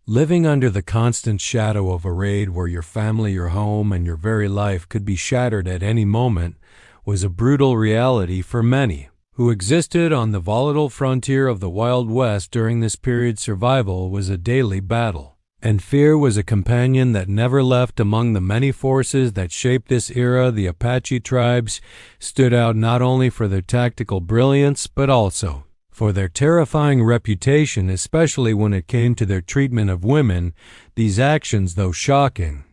Living under the constant shadow of a raid where your family, your home, and your very life could be shattered at any moment was a brutal reality for many. Who existed on the volatile frontier of the Wild West during this period. Survival was a daily battle, and fear was a companion that never left. Among the many forces that shaped this era, the Apache tribes stood out not only for their tactical brilliance, but also for their terrifying reputation, especially when it came to their treatment of women. These actions, though shocking,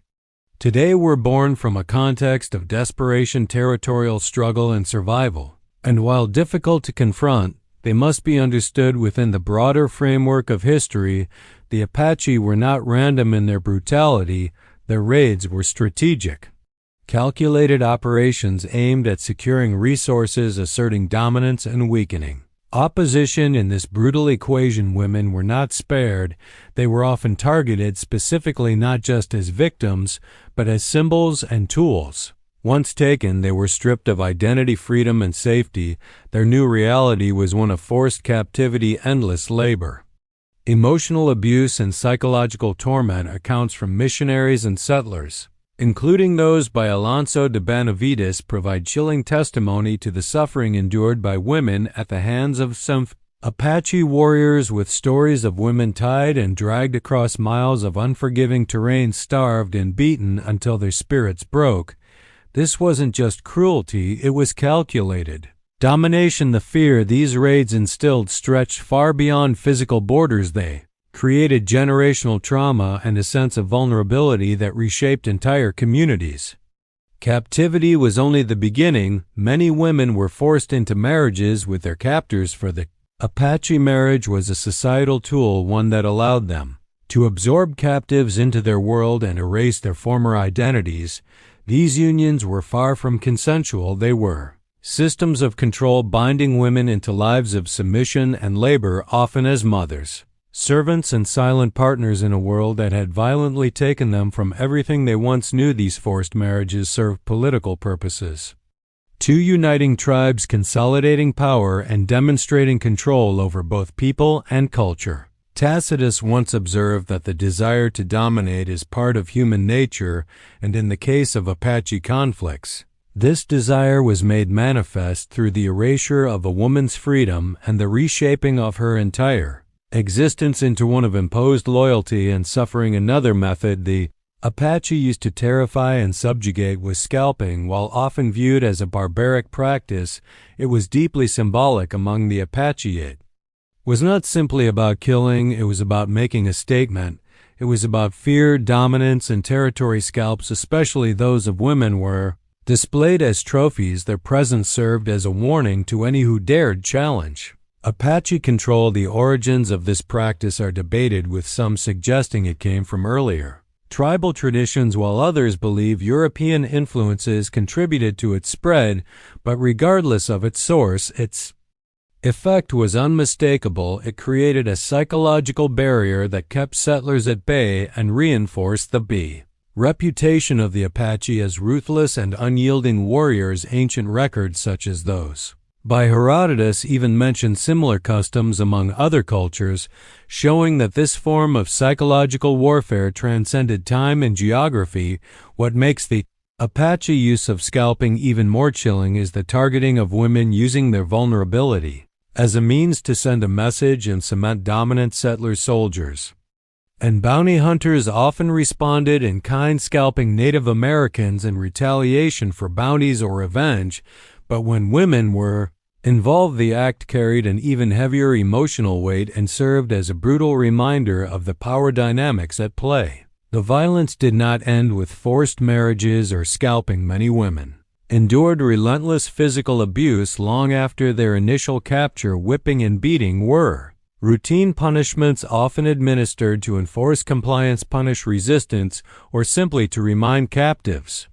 today were born from a context of desperation, territorial struggle, and survival. And while difficult to confront, they must be understood within the broader framework of history. The Apache were not random in their brutality. Their raids were strategic, calculated operations aimed at securing resources, asserting dominance, and weakening opposition. In this brutal equation, women were not spared. They were often targeted specifically, not just as victims, but as symbols and tools. Once taken, they were stripped of identity, freedom, and safety. Their new reality was one of forced captivity, endless labor, emotional abuse, and psychological torment. Accounts from missionaries and settlers, including those by Alonso de Benavides, provide chilling testimony to the suffering endured by women at the hands of some Apache warriors, with stories of women tied and dragged across miles of unforgiving terrain, starved and beaten until their spirits broke. This wasn't just cruelty, it was calculated domination. The fear these raids instilled stretched far beyond physical borders. They created generational trauma and a sense of vulnerability that reshaped entire communities. Captivity was only the beginning. Many women were forced into marriages with their captors. For the Apache, marriage was a societal tool, one that allowed them to absorb captives into their world and erase their former identities. These unions were far from consensual. They were systems of control, binding women into lives of submission and labor, often as mothers, servants, and silent partners in a world that had violently taken them from everything they once knew. These forced marriages served political purposes, two uniting tribes, consolidating power, and demonstrating control over both people and culture. Tacitus once observed that the desire to dominate is part of human nature, and in the case of Apache conflicts, this desire was made manifest through the erasure of a woman's freedom and the reshaping of her entire existence into one of imposed loyalty and suffering. Another method the Apache used to terrify and subjugate was scalping. While often viewed as a barbaric practice, it was deeply symbolic among the Apache. It was not simply about killing, it was about making a statement. It was about fear, dominance, and territory. Scalps, especially those of women, were displayed as trophies. Their presence served as a warning to any who dared challenge Apache control. The origins of this practice are debated, with some suggesting it came from earlier tribal traditions, while others believe European influences contributed to its spread. But regardless of its source, its effect was unmistakable. It created a psychological barrier that kept settlers at bay and reinforced the reputation of the Apache as ruthless and unyielding warriors. Ancient records such as those by Herodotus even mention similar customs among other cultures, showing that this form of psychological warfare transcended time and geography. What makes the Apache use of scalping even more chilling is the targeting of women, using their vulnerability as a means to send a message and cement dominant. Settler soldiers and bounty hunters often responded in kind, scalping Native Americans in retaliation for bounties or revenge. But when women were involved, the act carried an even heavier emotional weight and served as a brutal reminder of the power dynamics at play. The violence did not end with forced marriages or scalping. Many women endured relentless physical abuse long after their initial capture. Whipping and beating were routine punishments, often administered to enforce compliance, punish resistance, or simply to remind captives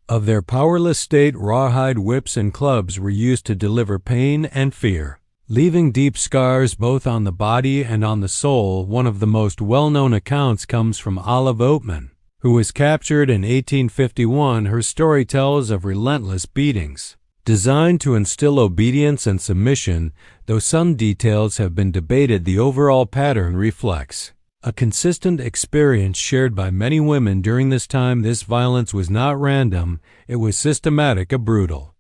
of their powerless state. Rawhide whips and clubs were used to deliver pain and fear, leaving deep scars both on the body and on the soul. One of the most well-known accounts comes from Olive Oatman, who was captured in 1851. Her story tells of relentless beatings designed to instill obedience and submission. Though some details have been debated, the overall pattern reflects A consistent experience shared by many women during this time. This violence was not random, it was systematic, a brutal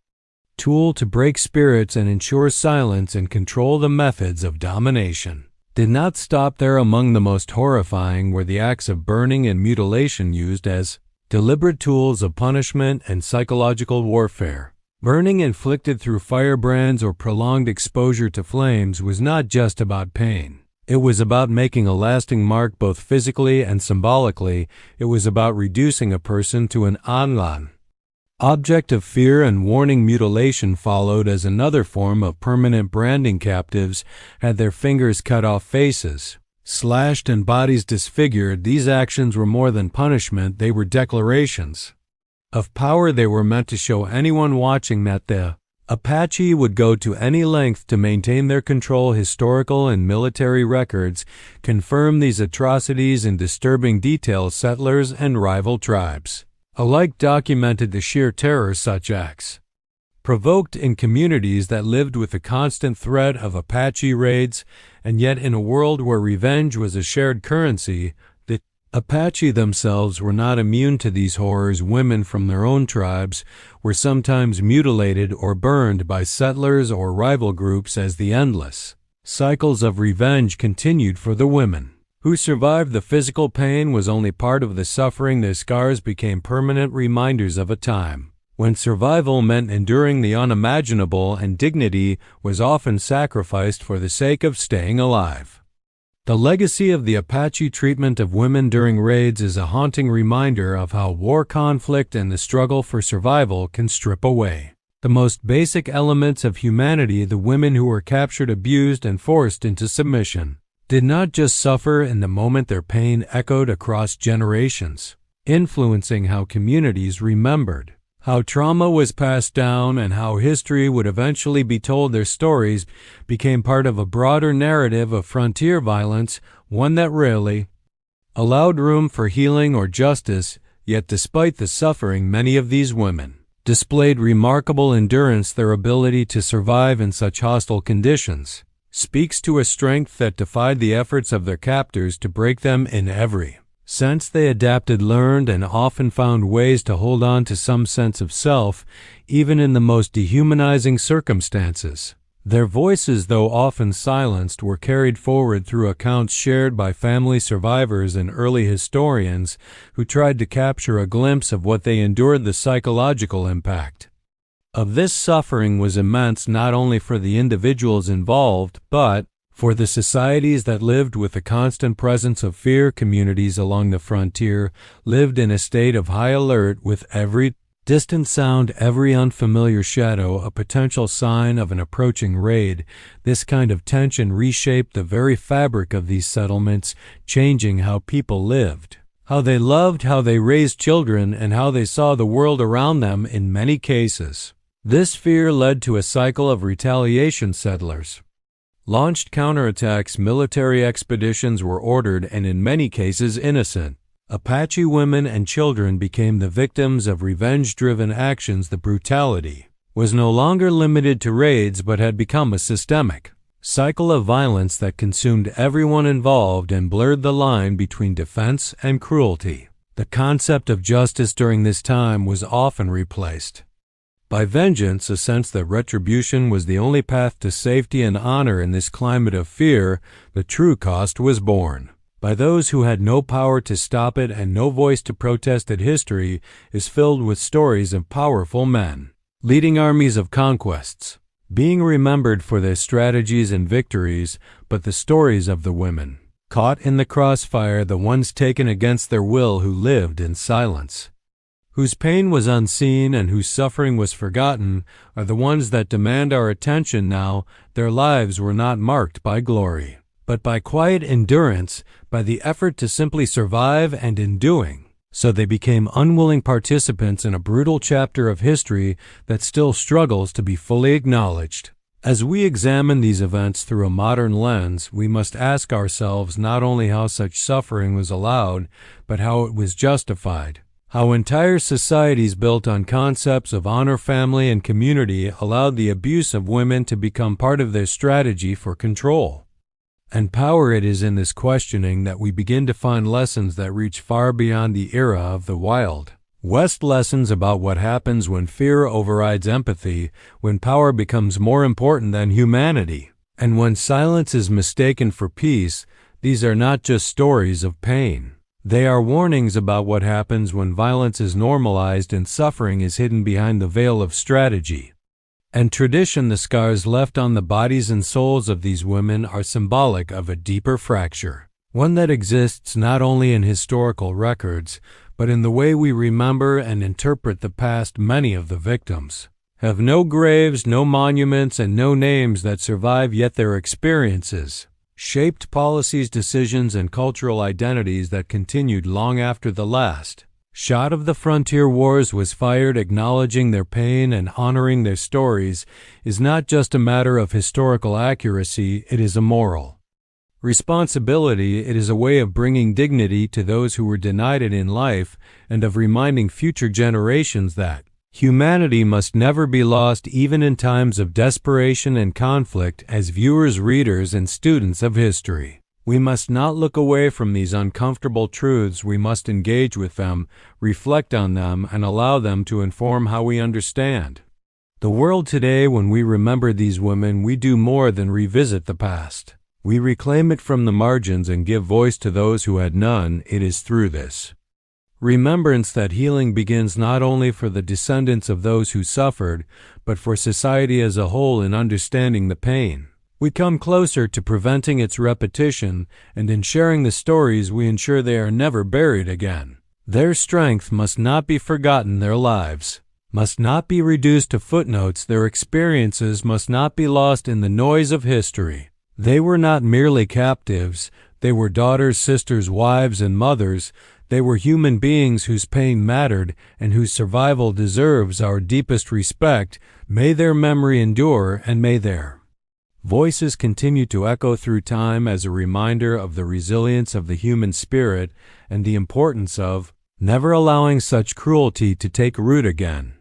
tool to break spirits and ensure silence and control. The methods of domination did not stop there. Among the most horrifying were the acts of burning and mutilation used as deliberate tools of punishment and psychological warfare. Burning inflicted through firebrands or prolonged exposure to flames was not just about pain. It was about making a lasting mark both physically and symbolically. It was about reducing a person to an object of fear and warning. Mutilation followed as another form of permanent branding. Captives had their fingers cut off, faces slashed, and bodies disfigured. These actions were more than punishment, they were declarations of power. They were meant to show anyone watching that the Apache would go to any length to maintain their control. Historical and military records confirm these atrocities in disturbing detail. Settlers and rival tribes alike documented the sheer terror such acts provoked in communities that lived with the constant threat of Apache raids. And yet, in a world where revenge was a shared currency, the Apache themselves were not immune to these horrors. Women from their own tribes were sometimes mutilated or burned by settlers or rival groups as the endless cycles of revenge continued. For the women who survived, the physical pain was only part of the suffering. Their scars became permanent reminders of a time when survival meant enduring the unimaginable and dignity was often sacrificed for the sake of staying alive. The legacy of the Apache treatment of women during raids is a haunting reminder of how war, conflict, and the struggle for survival can strip away the most basic elements of humanity. The women who were captured, abused, and forced into submission did not just suffer in the moment. Their pain echoed across generations, influencing how communities remembered, how trauma was passed down, and how history would eventually be told. Their stories became part of a broader narrative of frontier violence, one that rarely allowed room for healing or justice. Yet despite the suffering, many of these women displayed remarkable endurance. Their ability to survive in such hostile conditions speaks to a strength that defied the efforts of their captors to break them. In every sense, they adapted, learned, and often found ways to hold on to some sense of self, even in the most dehumanizing circumstances. Their voices, though often silenced, were carried forward through accounts shared by family survivors and early historians who tried to capture a glimpse of what they endured. The psychological impact of this suffering was immense, not only for the individuals involved, but for the societies that lived with the constant presence of fear. Communities along the frontier lived in a state of high alert, with every distant sound, every unfamiliar shadow, a potential sign of an approaching raid. This kind of tension reshaped the very fabric of these settlements, changing how people lived, how they loved, how they raised children, and how they saw the world around them. In many cases, this fear led to a cycle of retaliation. Settlers launched counterattacks, military expeditions were ordered, and in many cases innocent Apache women and children became the victims of revenge-driven actions. The brutality was no longer limited to raids but had become a systemic cycle of violence that consumed everyone involved and blurred the line between defense and cruelty. The concept of justice during this time was often replaced by vengeance, a sense that retribution was the only path to safety and honor. In this climate of fear, the true cost was borne by those who had no power to stop it and no voice to protest it. History is filled with stories of powerful men leading armies of conquests, being remembered for their strategies and victories, but the stories of the women caught in the crossfire, the ones taken against their will, who lived in silence, whose pain was unseen and whose suffering was forgotten, are the ones that demand our attention now. Their lives were not marked by glory, but by quiet endurance, by the effort to simply survive, and in doing so they became unwilling participants in a brutal chapter of history that still struggles to be fully acknowledged. As we examine these events through a modern lens, we must ask ourselves not only how such suffering was allowed, but how it was justified. How entire societies built on concepts of honor, family, and community allowed the abuse of women to become part of their strategy for control. And power it is in this questioning that we begin to find lessons that reach far beyond the era of the Wild West, lessons about what happens when fear overrides empathy, when power becomes more important than humanity, and when silence is mistaken for peace. These are not just stories of pain. They are warnings about what happens when violence is normalized and suffering is hidden behind the veil of strategy and tradition. The scars left on the bodies and souls of these women are symbolic of a deeper fracture, one that exists not only in historical records, but in the way we remember and interpret the past. Many of the victims have no graves, no monuments, and no names that survive, yet their experiences shaped policies, decisions, and cultural identities that continued long after the last shot of the frontier wars was fired. Acknowledging their pain and honoring their stories is not just a matter of historical accuracy, it is a moral responsibility. It is a way of bringing dignity to those who were denied it in life and of reminding future generations that humanity must never be lost, even in times of desperation and conflict. As viewers, readers, and students of history, we must not look away from these uncomfortable truths. We must engage with them, reflect on them, and allow them to inform how we understand the world today. When we remember these women, we do more than revisit the past. We reclaim it from the margins and give voice to those who had none. It is through this remembrance that healing begins, not only for the descendants of those who suffered, but for society as a whole. In understanding the pain, we come closer to preventing its repetition, and in sharing the stories, we ensure they are never buried again. Their strength must not be forgotten. Their lives must not be reduced to footnotes. Their experiences must not be lost in the noise of history. They were not merely captives. They were daughters, sisters, wives, and mothers. They were human beings whose pain mattered and whose survival deserves our deepest respect. May their memory endure, and may their voices continue to echo through time as a reminder of the resilience of the human spirit and the importance of never allowing such cruelty to take root again.